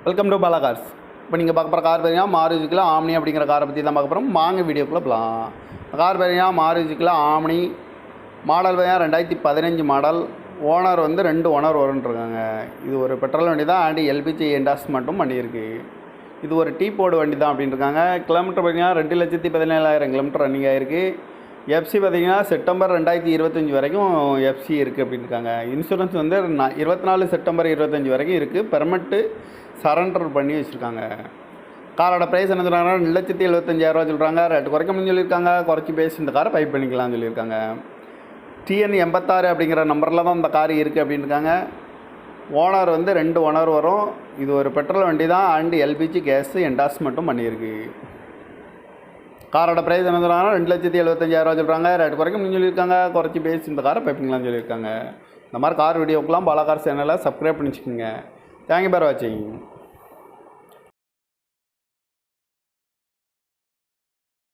Welcome to Bala cars. இப்போ நீங்கள் பார்க்க போகிற கார் பார்த்தீங்கன்னா மாருதிக்குள்ள ஆம்னி அப்படிங்கிற காரை பற்றி தான் பார்க்க போகிறோம். வாங்க வீடியோக்குள்ளே போகலாம். கார் பார்த்தீங்கன்னா மாருதிக்குள்ள ஆம்னி மாடல் பார்த்தீங்கன்னா 2015 மாடல். ஓனர் வந்து 2 ஓனர் வரும்ன்ருக்காங்க. இது ஒரு பெட்ரோல் வண்டி தான், அண்ட் எல்பிஜி என்டாஸ்மெண்ட்டும் பண்ணியிருக்கு. இது ஒரு டீ போர்டு வண்டி தான் அப்படின்னு இருக்காங்க. கிலோமீட்டர் பார்த்தீங்கன்னா 2,17,000 கிலோமீட்டர் ரன்னிங் ஆகிருக்கு. எஃப்சி பார்த்தீங்கன்னா செப்டம்பர் 2025 வரைக்கும் எஃப்சி இருக்குது அப்படின்னு இருக்காங்க. இன்சூரன்ஸ் வந்து 24 செப்டம்பர் 25 வரைக்கும் இருக்குது. பெர்மெண்ட்டு சரண்டர் பண்ணி வச்சுருக்காங்க. காரோட ப்ரைஸ் என்ன சொல்கிறாங்கன்னா 2,75,000 சொல்கிறாங்க. ரேட்டு குறைக்க முடியும்னு சொல்லியிருக்காங்க. குறைச்சி பேசி இந்த காரை பை பண்ணிக்கலாம்னு சொல்லியிருக்காங்க. TN 86 அப்படிங்கிற நம்பரில் தான் இந்த கார் இருக்குது அப்படின்னு இருக்காங்க. ஓனர் வந்து 2 ஓனர் வரும். இது ஒரு பெட்ரோல் வண்டி தான், அண்டு எல்பிஜி கேஸு என்டாஸ்மெண்ட்டும் பண்ணியிருக்கு. காரோட ப்ரைஸ் என்ன சொல்கிறாங்கன்னா 2,75,000 சொல்கிறாங்க. ரேட்டு குறைக்க முடியும்னு சொல்லியிருக்காங்க. குறைச்சி பேசி இந்த காரை பை பண்ணிக்கலாம்னு சொல்லியிருக்காங்க. இந்த மாதிரி கார் வீடியோக்கெலாம் பாலா கார் சேனலை சப்ஸ்கிரைப் பண்ணி வச்சுக்கோங்க. தேங்க்யூ ஃபார் வாட்சிங்.